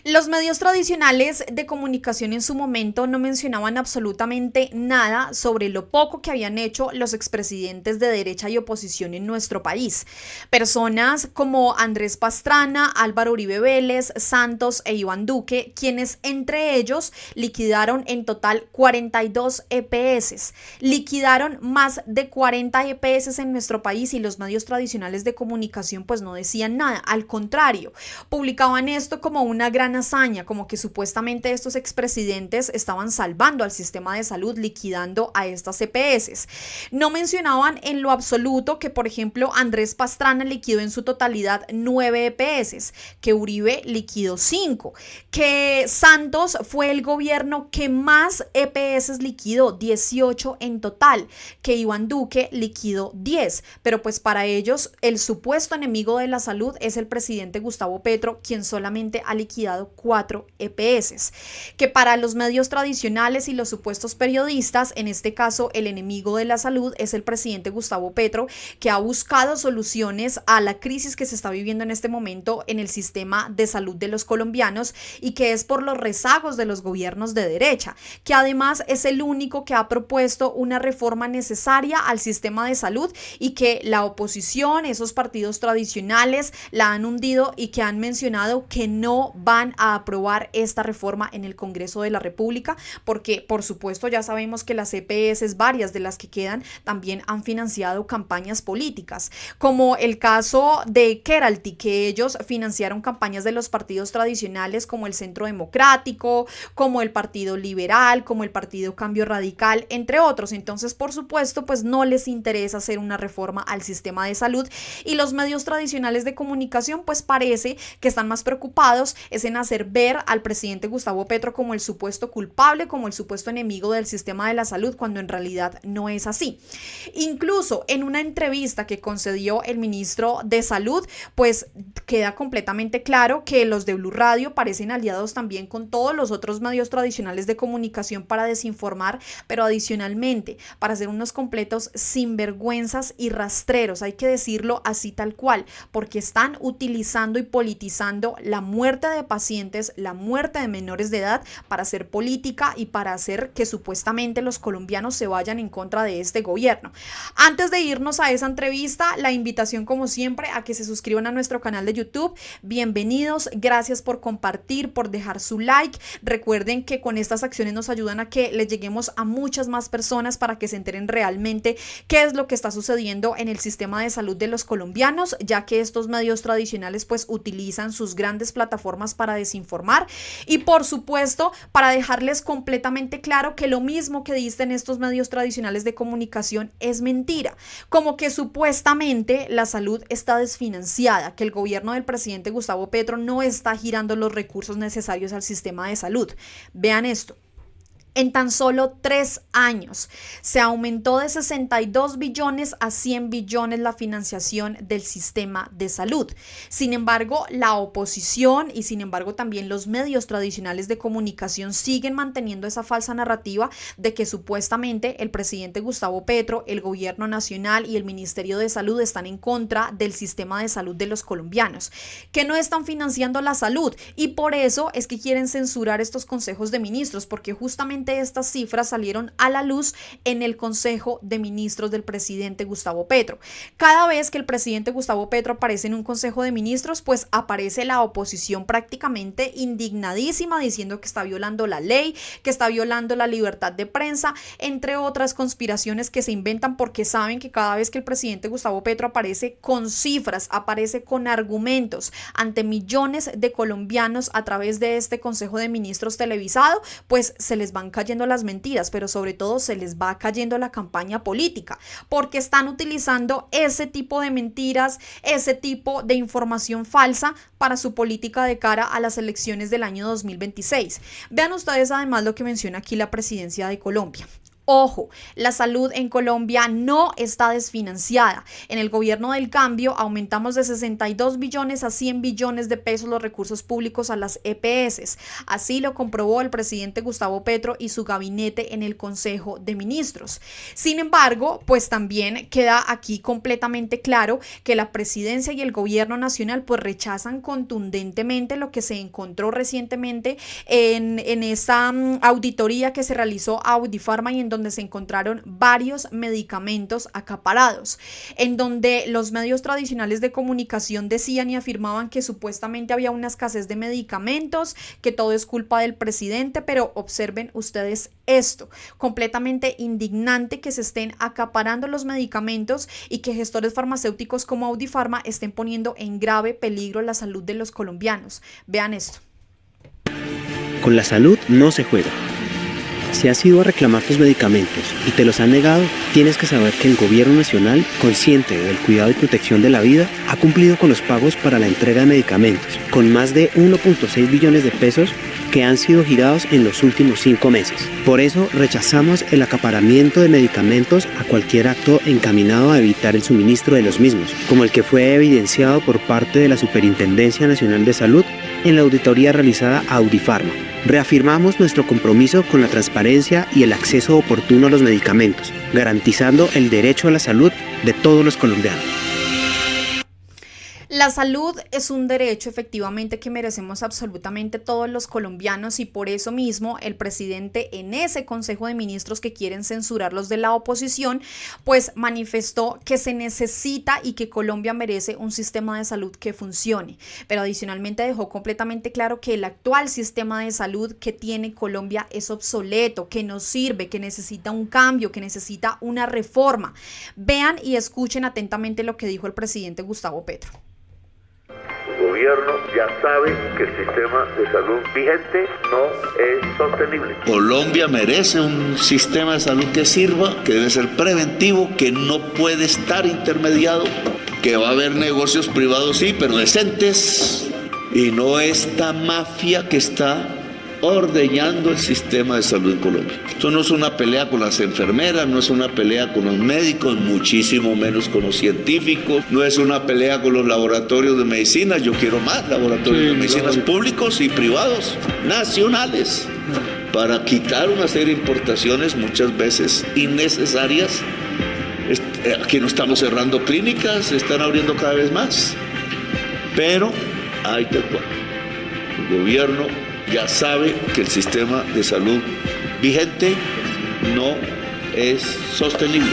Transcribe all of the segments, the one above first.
Los medios tradicionales de comunicación en su momento no mencionaban absolutamente nada sobre lo poco que habían hecho los expresidentes de derecha y oposición en nuestro país. Personas como Andrés Pastrana, Álvaro Uribe Vélez, Santos e Iván Duque, quienes entre ellos liquidaron en total 42 EPS. Liquidaron más de 40 EPS en nuestro país y los medios tradicionales de comunicación pues no decían nada. Al contrario, publicaban esto como una gran hazaña, como que supuestamente estos expresidentes estaban salvando al sistema de salud, liquidando a estas EPS. No mencionaban en lo absoluto que, por ejemplo, Andrés Pastrana liquidó en su totalidad 9 EPS, que Uribe liquidó 5, que Santos fue el gobierno que más EPS liquidó, 18 en total, que Iván Duque liquidó 10, pero pues para ellos el supuesto enemigo de la salud es el presidente Gustavo Petro, quien solamente ha liquidado 4 EPS, que para los medios tradicionales y los supuestos periodistas, en este caso el enemigo de la salud es el presidente Gustavo Petro, que ha buscado soluciones a la crisis que se está viviendo en este momento en el sistema de salud de los colombianos y que es por los rezagos de los gobiernos de derecha, que además es el único que ha propuesto una reforma necesaria al sistema de salud y que la oposición, esos partidos tradicionales, la han hundido y que han mencionado que no van a aprobar esta reforma en el Congreso de la República, porque por supuesto ya sabemos que las EPS, varias de las que quedan, también han financiado campañas políticas, como el caso de Keralty, que ellos financiaron campañas de los partidos tradicionales como el Centro Democrático, como el Partido Liberal, como el Partido Cambio Radical, entre otros. Entonces, por supuesto, pues no les interesa hacer una reforma al sistema de salud y los medios tradicionales de comunicación pues parece que están más preocupados es en hacer ver al presidente Gustavo Petro como el supuesto culpable, como el supuesto enemigo del sistema de la salud, cuando en realidad no es así. Incluso en una entrevista que concedió el ministro de Salud, pues queda completamente claro que los de Blue Radio parecen aliados también con todos los otros medios tradicionales de comunicación para desinformar, pero adicionalmente para hacer unos completos sinvergüenzas y rastreros, hay que decirlo así tal cual, porque están utilizando y politizando la muerte de pacientes, la muerte de menores de edad para hacer política y para hacer que supuestamente los colombianos se vayan en contra de este gobierno. Antes de irnos a esa entrevista, la invitación como siempre a que se suscriban a nuestro canal de YouTube. Bienvenidos, gracias por compartir, por dejar su like. Recuerden que con estas acciones nos ayudan a que les lleguemos a muchas más personas para que se enteren realmente qué es lo que está sucediendo en el sistema de salud de los colombianos, ya que estos medios tradicionales pues utilizan sus grandes plataformas para desinformar y por supuesto para dejarles completamente claro que lo mismo que dicen estos medios tradicionales de comunicación es mentira, como que supuestamente la salud está desfinanciada, que el gobierno del presidente Gustavo Petro no está girando los recursos necesarios al sistema de salud. Vean esto. En tan solo 3 años se aumentó de 62 billones a 100 billones la financiación del sistema de salud. Sin embargo, la oposición y sin embargo también los medios tradicionales de comunicación siguen manteniendo esa falsa narrativa de que supuestamente el presidente Gustavo Petro, el gobierno nacional y el Ministerio de Salud están en contra del sistema de salud de los colombianos, que no están financiando la salud y por eso es que quieren censurar estos consejos de ministros, porque justamente estas cifras salieron a la luz en el Consejo de Ministros del presidente Gustavo Petro. Cada vez que el presidente Gustavo Petro aparece en un Consejo de Ministros, pues aparece la oposición prácticamente indignadísima diciendo que está violando la ley, que está violando la libertad de prensa, entre otras conspiraciones que se inventan porque saben que cada vez que el presidente Gustavo Petro aparece con cifras, aparece con argumentos ante millones de colombianos a través de este Consejo de Ministros televisado, pues se les van cayendo las mentiras, pero sobre todo se les va cayendo la campaña política, porque están utilizando ese tipo de mentiras, ese tipo de información falsa para su política de cara a las elecciones del año 2026. Vean ustedes además lo que menciona aquí la presidencia de Colombia. Ojo, la salud en Colombia no está desfinanciada. En el gobierno del cambio aumentamos de 62 billones a 100 billones de pesos los recursos públicos a las EPS. Así lo comprobó el presidente Gustavo Petro y su gabinete en el Consejo de Ministros. Sin embargo, pues también queda aquí completamente claro que la presidencia y el gobierno nacional pues rechazan contundentemente lo que se encontró recientemente en esta auditoría que se realizó a Audifarma y en donde se encontraron varios medicamentos acaparados, en donde los medios tradicionales de comunicación decían y afirmaban que supuestamente había una escasez de medicamentos, que todo es culpa del presidente, pero observen ustedes esto, completamente indignante que se estén acaparando los medicamentos y que gestores farmacéuticos como Audifarma estén poniendo en grave peligro la salud de los colombianos. Vean esto. Con la salud no se juega. Si has ido a reclamar tus medicamentos y te los han negado, tienes que saber que el Gobierno Nacional, consciente del cuidado y protección de la vida, ha cumplido con los pagos para la entrega de medicamentos, con más de 1.6 billones de pesos que han sido girados en los últimos 5 meses. Por eso rechazamos el acaparamiento de medicamentos a cualquier acto encaminado a evitar el suministro de los mismos, como el que fue evidenciado por parte de la Superintendencia Nacional de Salud en la auditoría realizada a Audifarma. Reafirmamos nuestro compromiso con la transparencia y el acceso oportuno a los medicamentos, garantizando el derecho a la salud de todos los colombianos. La salud es un derecho efectivamente que merecemos absolutamente todos los colombianos y por eso mismo el presidente en ese Consejo de Ministros que quieren censurar los de la oposición, pues manifestó que se necesita y que Colombia merece un sistema de salud que funcione. Pero adicionalmente dejó completamente claro que el actual sistema de salud que tiene Colombia es obsoleto, que no sirve, que necesita un cambio, que necesita una reforma. Vean y escuchen atentamente lo que dijo el presidente Gustavo Petro. El gobierno ya sabe que el sistema de salud vigente no es sostenible. Colombia merece un sistema de salud que sirva, que debe ser preventivo, que no puede estar intermediado, que va a haber negocios privados, sí, pero decentes, y no esta mafia que está ordeñando el sistema de salud en Colombia. Esto no es una pelea con las enfermeras, no es una pelea con los médicos, muchísimo menos con los científicos, no es una pelea con los laboratorios de medicina. Yo quiero más laboratorios de medicinas públicos y privados, nacionales, para quitar una serie de importaciones muchas veces innecesarias. Aquí no estamos cerrando clínicas, se están abriendo cada vez más, pero hay que actuar. El gobierno ya sabe que el sistema de salud vigente no es sostenible.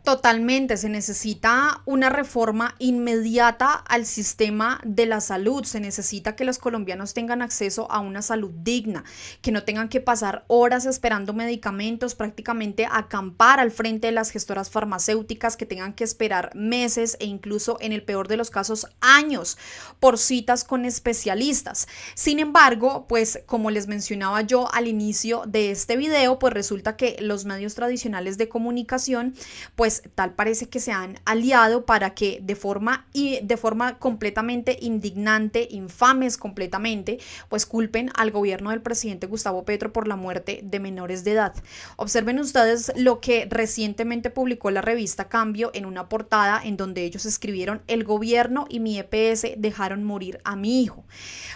Totalmente, se necesita una reforma inmediata al sistema de la salud, se necesita que los colombianos tengan acceso a una salud digna, que no tengan que pasar horas esperando medicamentos, prácticamente acampar al frente de las gestoras farmacéuticas, que tengan que esperar meses e incluso en el peor de los casos años por citas con especialistas. Sin embargo, pues como les mencionaba yo al inicio de este video, pues resulta que los medios tradicionales de comunicación pues tal parece que se han aliado para que de forma completamente indignante, infames completamente, pues culpen al gobierno del presidente Gustavo Petro por la muerte de menores de edad. Observen ustedes lo que recientemente publicó la revista Cambio en una portada en donde ellos escribieron: el gobierno y mi EPS dejaron morir a mi hijo.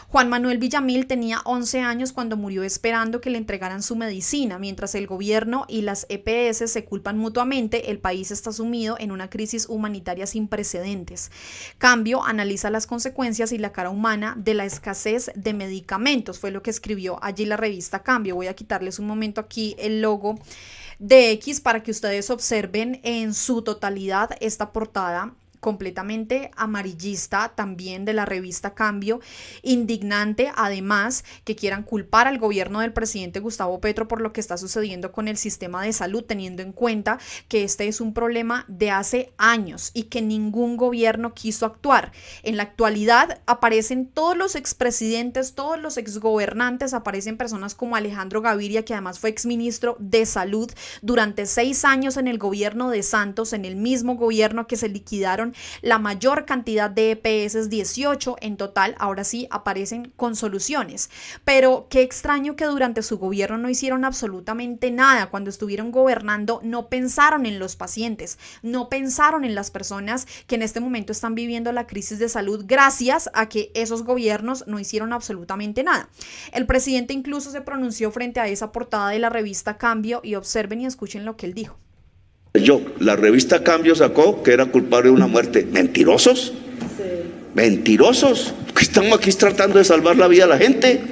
Juan Manuel Villamil tenía 11 años cuando murió esperando que le entregaran su medicina. Mientras el gobierno y las EPS se culpan mutuamente, el país está sumido en una crisis humanitaria sin precedentes. Cambio analiza las consecuencias y la cara humana de la escasez de medicamentos, fue lo que escribió allí la revista Cambio. Voy a quitarles un momento aquí el logo de X para que ustedes observen en su totalidad esta portada completamente amarillista también de la revista Cambio, indignante además que quieran culpar al gobierno del presidente Gustavo Petro por lo que está sucediendo con el sistema de salud, teniendo en cuenta que este es un problema de hace años y que ningún gobierno quiso actuar. En la actualidad aparecen todos los expresidentes, todos los exgobernantes, aparecen personas como Alejandro Gaviria, que además fue exministro de Salud durante 6 años en el gobierno de Santos, en el mismo gobierno que se liquidaron la mayor cantidad de EPS, 18 en total, ahora sí aparecen con soluciones. Pero qué extraño que durante su gobierno no hicieron absolutamente nada. Cuando estuvieron gobernando no pensaron en los pacientes, no pensaron en las personas que en este momento están viviendo la crisis de salud gracias a que esos gobiernos no hicieron absolutamente nada. El presidente incluso se pronunció frente a esa portada de la revista Cambio y observen y escuchen lo que él dijo. La revista Cambio sacó que era culpable de una muerte. ¿Mentirosos? Sí. Mentirosos. Estamos aquí tratando de salvar la vida a la gente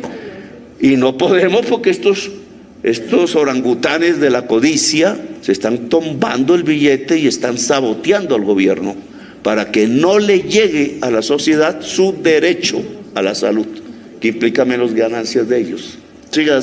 y no podemos porque estos orangutanes de la codicia se están tumbando el billete y están saboteando al gobierno para que no le llegue a la sociedad su derecho a la salud, que implica menos ganancias de ellos. Siga.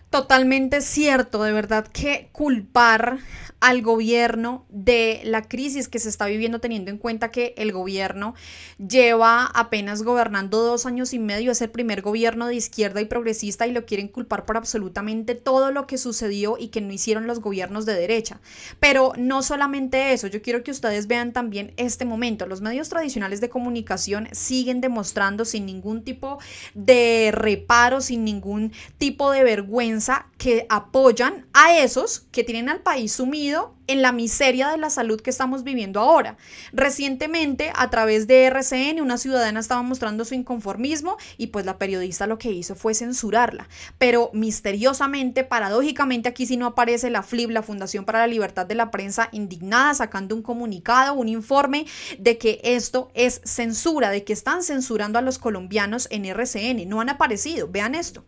Totalmente cierto, de verdad que culpar al gobierno de la crisis que se está viviendo, teniendo en cuenta que el gobierno lleva apenas gobernando 2 años y medio, es el primer gobierno de izquierda y progresista y lo quieren culpar por absolutamente todo lo que sucedió y que no hicieron los gobiernos de derecha. Pero no solamente eso, yo quiero que ustedes vean también este momento. Los medios tradicionales de comunicación siguen demostrando sin ningún tipo de reparo, sin ningún tipo de vergüenza, que apoyan a esos que tienen al país sumido en la miseria de la salud que estamos viviendo ahora. Recientemente, a través de RCN, una ciudadana estaba mostrando su inconformismo y pues la periodista lo que hizo fue censurarla. Pero misteriosamente, paradójicamente, aquí sí no aparece la FLIP, la Fundación para la Libertad de la Prensa, indignada, sacando un comunicado, un informe de que esto es censura, de que están censurando a los colombianos en RCN. No han aparecido, vean esto.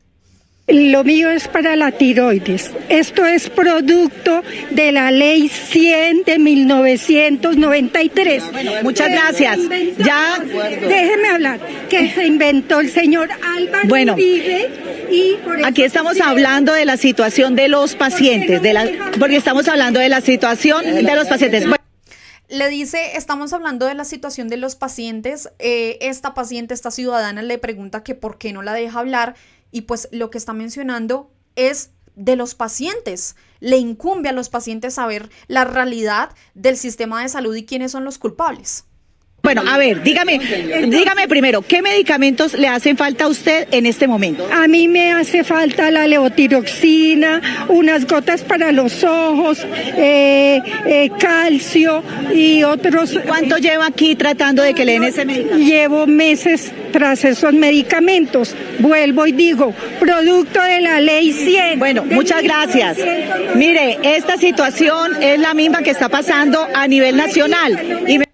Lo mío es para la tiroides. Esto es producto de la ley 100 de 1993. Bueno, muchas gracias. Ya, déjeme hablar. Que se inventó el señor Álvaro Uribe. Y por aquí estamos hablando de la situación de los pacientes, porque estamos hablando de la situación de los pacientes. Le dice, estamos hablando de la situación de los pacientes. Esta paciente, esta ciudadana le pregunta que por qué no la deja hablar. Y pues lo que está mencionando es de los pacientes. Le incumbe a los pacientes saber la realidad del sistema de salud y quiénes son los culpables. Bueno, a ver, dígame primero, ¿qué medicamentos le hacen falta a usted en este momento? A mí me hace falta la levotiroxina, unas gotas para los ojos, calcio y otros. ¿Cuánto lleva aquí tratando de que le den ese medicamento? Llevo meses tras esos medicamentos. Vuelvo y digo, producto de la ley 100. Bueno, muchas gracias. Mire, esta situación es la misma que está pasando a nivel nacional.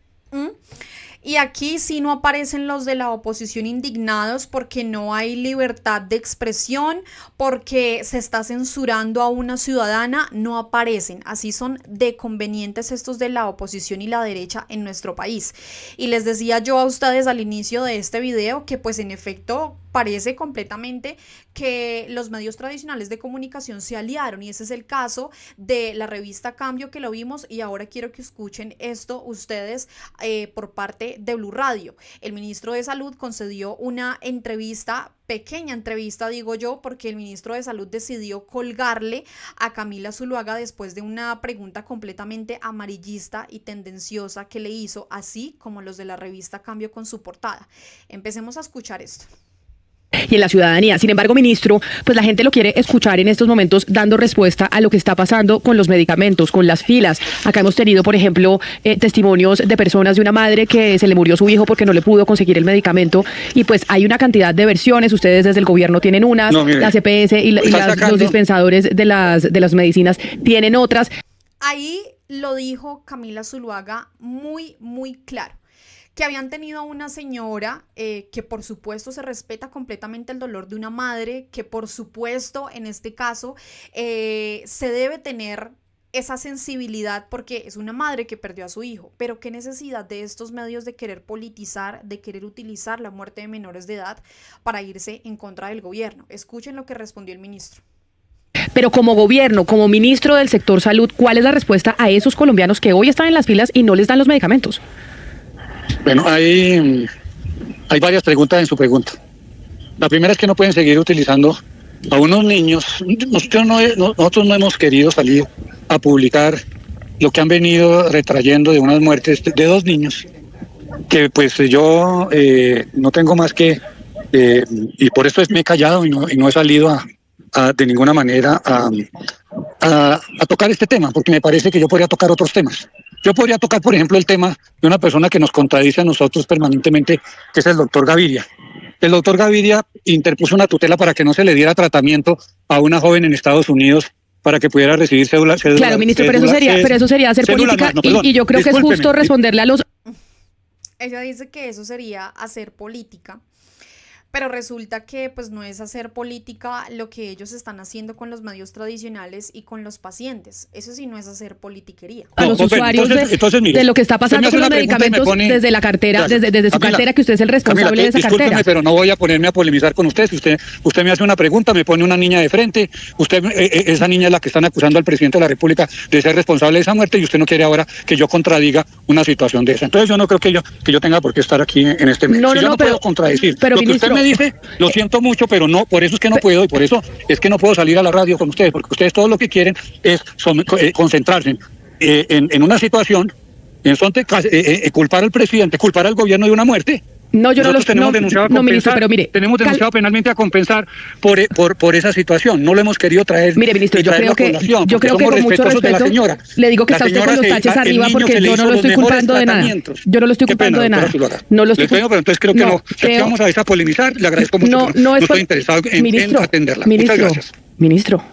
Y aquí sí no aparecen los de la oposición indignados porque no hay libertad de expresión, porque se está censurando a una ciudadana, no aparecen. Así son de convenientes estos de la oposición y la derecha en nuestro país. Y les decía yo a ustedes al inicio de este video que pues en efecto parece completamente que los medios tradicionales de comunicación se aliaron y ese es el caso de la revista Cambio que lo vimos y ahora quiero que escuchen esto ustedes por parte de Blue Radio. El ministro de Salud concedió una entrevista, pequeña entrevista digo yo, porque el ministro de Salud decidió colgarle a Camila Zuluaga después de una pregunta completamente amarillista y tendenciosa que le hizo, así como los de la revista Cambio con su portada. Empecemos a escuchar esto. Y en la ciudadanía. Sin embargo, ministro, pues la gente lo quiere escuchar en estos momentos dando respuesta a lo que está pasando con los medicamentos, con las filas. Acá hemos tenido, por ejemplo, testimonios de personas, de una madre que se le murió su hijo porque no le pudo conseguir el medicamento y pues hay una cantidad de versiones. Ustedes desde el gobierno tienen unas, las EPS y los dispensadores de las medicinas tienen otras. Ahí lo dijo Camila Zuluaga muy, muy claro. Que habían tenido a una señora que por supuesto se respeta completamente el dolor de una madre, que por supuesto en este caso se debe tener esa sensibilidad porque es una madre que perdió a su hijo, pero qué necesidad de estos medios de querer politizar, de querer utilizar la muerte de menores de edad para irse en contra del gobierno. Escuchen lo que respondió el ministro. Pero como gobierno, como ministro del sector salud, ¿cuál es la respuesta a esos colombianos que hoy están en las filas y no les dan los medicamentos? Bueno, hay varias preguntas en su pregunta. La primera es que no pueden seguir utilizando a unos niños. Nosotros no hemos querido salir a publicar lo que han venido retrayendo de unas muertes de 2 niños, que pues yo no tengo más que, y por esto me he callado y no he salido de ninguna manera a tocar este tema, porque me parece que yo podría tocar otros temas. Yo podría tocar, por ejemplo, el tema de una persona que nos contradice a nosotros permanentemente, que es el doctor Gaviria. El doctor Gaviria interpuso una tutela para que no se le diera tratamiento a una joven en Estados Unidos para que pudiera recibir cédula. Claro, ministro, pero eso sería hacer política, y yo creo que es justo responderle a los... Ella dice que eso sería hacer política, pero resulta que pues no es hacer política lo que ellos están haciendo con los medios tradicionales y con los pacientes. Eso sí no es hacer politiquería. A los usuarios de lo que está pasando con los medicamentos desde la cartera, desde su cartera, que usted es el responsable de esa cartera. Pero no voy a ponerme a polemizar con usted. Si usted me hace una pregunta, me pone una niña de frente, esa niña es la que están acusando al presidente de la República de ser responsable de esa muerte, y usted no quiere ahora que yo contradiga una situación de esa. Entonces yo no creo que yo tenga por qué estar aquí en este medio. Yo no puedo contradecir. Pero, lo que ministro, usted me dice, lo siento mucho, pero no, por eso es que no puedo, y por eso es que no puedo salir a la radio con ustedes, porque ustedes todo lo que quieren es concentrarse en una situación, culpar al presidente, culpar al gobierno de una muerte. No, yo nosotros tenemos denunciado a compensar, ministro, pero mire, tenemos denunciado penalmente a compensar por esa situación. No lo hemos querido traer. Mire, ministro, yo creo que con mucho respeto le digo que está usted con los taches arriba, porque yo no lo estoy culpando de nada. Yo no lo estoy culpando de nada. No lo estoy culpando, pero entonces creo que no. Si vamos a polemizar, le agradezco mucho. No estoy interesado en atenderla. Muchas gracias. Ministro.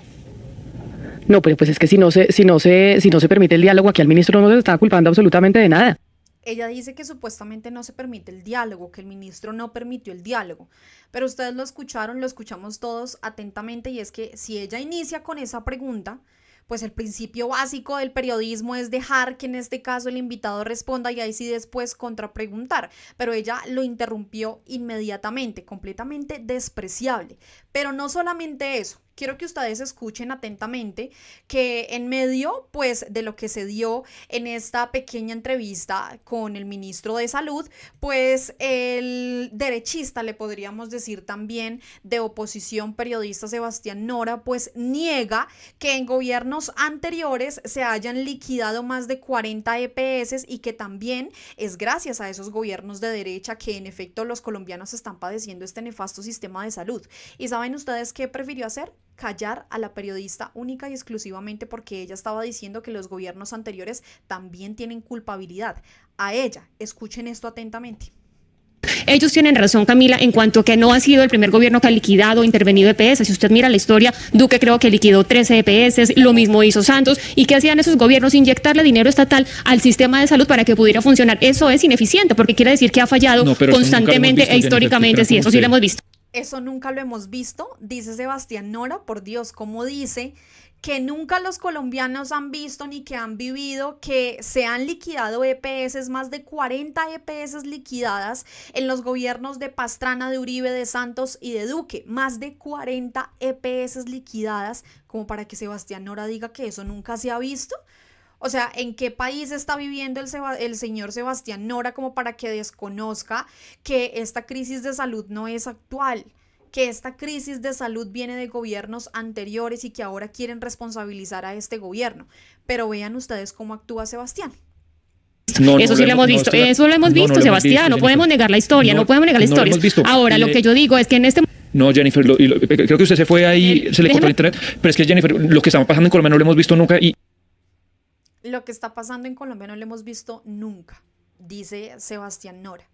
No, pues es que si no se permite el diálogo, aquí al ministro no se está culpando absolutamente de nada. Ella dice que supuestamente no se permite el diálogo, que el ministro no permitió el diálogo, pero ustedes lo escucharon, lo escuchamos todos atentamente, y es que si ella inicia con esa pregunta, pues el principio básico del periodismo es dejar que en este caso el invitado responda y ahí sí después contrapreguntar, pero ella lo interrumpió inmediatamente, completamente despreciable. Pero no solamente eso, quiero que ustedes escuchen atentamente que en medio pues de lo que se dio en esta pequeña entrevista con el ministro de Salud, pues el derechista, le podríamos decir también, de oposición, periodista Sebastián Nora, pues niega que en gobiernos anteriores se hayan liquidado más de 40 EPS y que también es gracias a esos gobiernos de derecha que en efecto los colombianos están padeciendo este nefasto sistema de salud. ¿Y saben ustedes qué prefirió hacer? Callar a la periodista única y exclusivamente porque ella estaba diciendo que los gobiernos anteriores también tienen culpabilidad. A ella, escuchen esto atentamente. Ellos tienen razón, Camila, en cuanto a que no ha sido el primer gobierno que ha liquidado o intervenido EPS. Si usted mira la historia, Duque creo que liquidó 13 EPS, lo mismo hizo Santos. ¿Y qué hacían esos gobiernos? Inyectarle dinero estatal al sistema de salud para que pudiera funcionar. Eso es ineficiente, porque quiere decir que ha fallado constantemente e históricamente. Sí, eso sí lo hemos visto. Eso nunca lo hemos visto, dice Sebastián Nora. Por Dios, ¿cómo dice que nunca los colombianos han visto ni que han vivido que se han liquidado EPS, más de 40 EPS liquidadas en los gobiernos de Pastrana, de Uribe, de Santos y de Duque? Más de 40 EPS liquidadas, como para que Sebastián Nora diga que eso nunca se ha visto. O sea, ¿en qué país está viviendo el señor Sebastián Nora como para que desconozca que esta crisis de salud no es actual? Que esta crisis de salud viene de gobiernos anteriores y que ahora quieren responsabilizar a este gobierno. Pero vean ustedes cómo actúa Sebastián. Eso sí lo hemos visto, eso lo hemos visto, Sebastián, no podemos negar la historia, no podemos negar la historia. Ahora, lo que yo digo es que en este... No, Jennifer, creo que usted se fue ahí, se le cortó el internet, pero es que Jennifer, lo que está pasando en Colombia no lo hemos visto nunca y... Lo que está pasando en Colombia no lo hemos visto nunca, dice Sebastián Nora.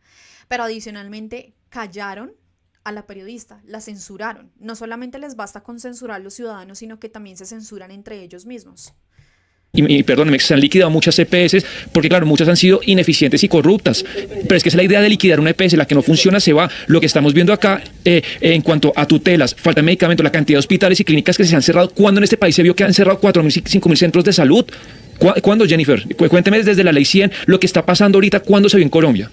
Pero adicionalmente callaron a la periodista, la censuraron. No solamente les basta con censurar a los ciudadanos, sino que también se censuran entre ellos mismos. Y perdónenme, se han liquidado muchas EPS, porque claro, muchas han sido ineficientes y corruptas, pero es que es la idea de liquidar una EPS, la que no funciona se va. Lo que estamos viendo acá en cuanto a tutelas, falta de medicamentos, la cantidad de hospitales y clínicas que se han cerrado. ¿Cuándo en este país se vio que han cerrado 4.000, 5.000 centros de salud? ¿Cuándo, Jennifer? Cuénteme desde la ley 100 lo que está pasando ahorita, ¿cuándo se vio en Colombia?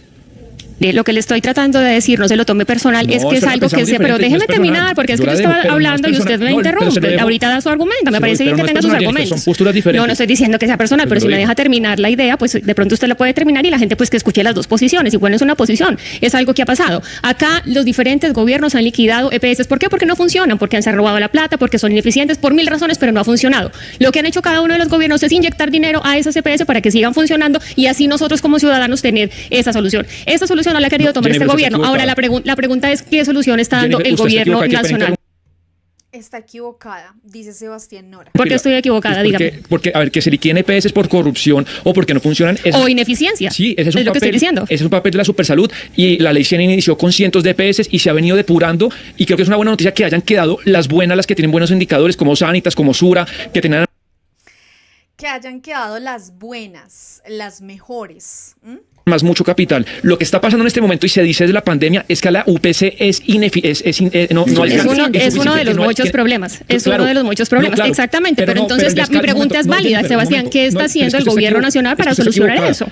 Lo que le estoy tratando de decir, no se lo tome personal, es que es algo que sé, pero déjeme terminar, porque es que yo estaba hablando y usted me interrumpe. Ahorita da su argumento, me parece bien que tenga sus argumentos. Son posturas diferentes. No estoy diciendo que sea personal, pero si me deja terminar la idea, pues de pronto usted la puede terminar y la gente pues que escuche las dos posiciones. Igual no es una posición, es algo que ha pasado. Acá los diferentes gobiernos han liquidado EPS. ¿Por qué? Porque no funcionan, porque se han robado la plata, porque son ineficientes, por 1000 razones, pero no ha funcionado. Lo que han hecho cada uno de los gobiernos es inyectar dinero a esas EPS para que sigan funcionando y así nosotros como ciudadanos tener esa solución. Esa solución no la ha querido tomar este gobierno. Ahora la pregunta es ¿qué solución está dando el gobierno nacional? Está equivocada, dice Sebastián Nora. ¿Por qué estoy equivocada? Dígame. Porque, a ver, que se liquiden EPS por corrupción o porque no funcionan. O ineficiencia. Sí, ese es lo que estoy diciendo. Ese es un papel de la Supersalud y la ley 100 inició con cientos de EPS y se ha venido depurando y creo que es una buena noticia que hayan quedado las buenas, las que tienen buenos indicadores como Sanitas, como Sura, que tengan... Que hayan quedado las buenas, las mejores. Más mucho capital. Lo que está pasando en este momento y se dice desde la pandemia es que la UPC es uno de los muchos problemas. Es uno de los muchos problemas. Claro, exactamente. Pero entonces mi pregunta es válida, Sebastián. ¿Qué está haciendo el gobierno nacional para solucionar eso?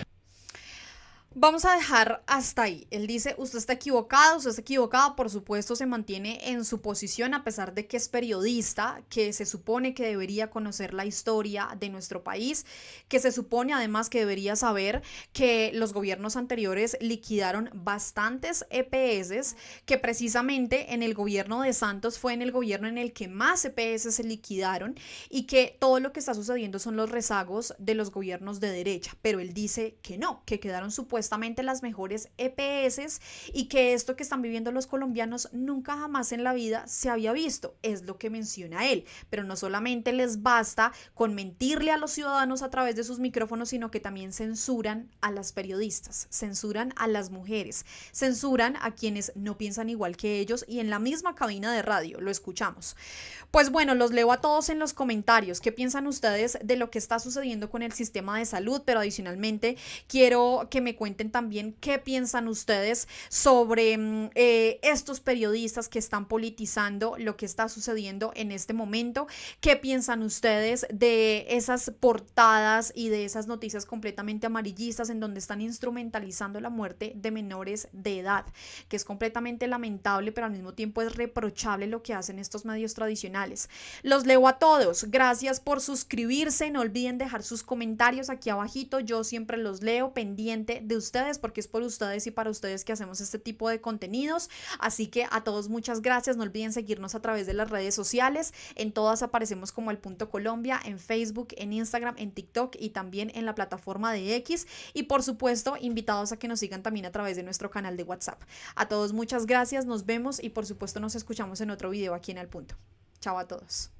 Vamos a dejar hasta ahí. Él dice, usted está equivocada, por supuesto se mantiene en su posición a pesar de que es periodista, que se supone que debería conocer la historia de nuestro país, que se supone además que debería saber que los gobiernos anteriores liquidaron bastantes EPS, que precisamente en el gobierno de Santos fue en el gobierno en el que más EPS se liquidaron y que todo lo que está sucediendo son los rezagos de los gobiernos de derecha, pero él dice que no, que quedaron supuestamente las mejores EPS y que esto que están viviendo los colombianos nunca jamás en la vida se había visto, es lo que menciona él, pero no solamente les basta con mentirle a los ciudadanos a través de sus micrófonos, sino que también censuran a las periodistas, censuran a las mujeres, censuran a quienes no piensan igual que ellos y en la misma cabina de radio lo escuchamos. Pues bueno, los leo a todos en los comentarios. ¿Qué piensan ustedes de lo que está sucediendo con el sistema de salud? Pero adicionalmente quiero que me cuenten también qué piensan ustedes sobre estos periodistas que están politizando lo que está sucediendo en este momento. ¿Qué piensan ustedes de esas portadas y de esas noticias completamente amarillistas en donde están instrumentalizando la muerte de menores de edad? Que es completamente lamentable, pero al mismo tiempo es reprochable lo que hacen estos medios tradicionales. Los leo a todos. Gracias por suscribirse. No olviden dejar sus comentarios aquí abajito. Yo siempre los leo, pendiente de ustedes, porque es por ustedes y para ustedes que hacemos este tipo de contenidos. Así que a todos muchas gracias. No olviden seguirnos a través de las redes sociales. En todas aparecemos como El Punto Colombia, en Facebook, en Instagram, en TikTok y también en la plataforma de X. Y por supuesto, invitados a que nos sigan también a través de nuestro canal de WhatsApp. A todos muchas gracias. Nos vemos y por supuesto nos escuchamos en otro video aquí en El Punto. Chao a todos.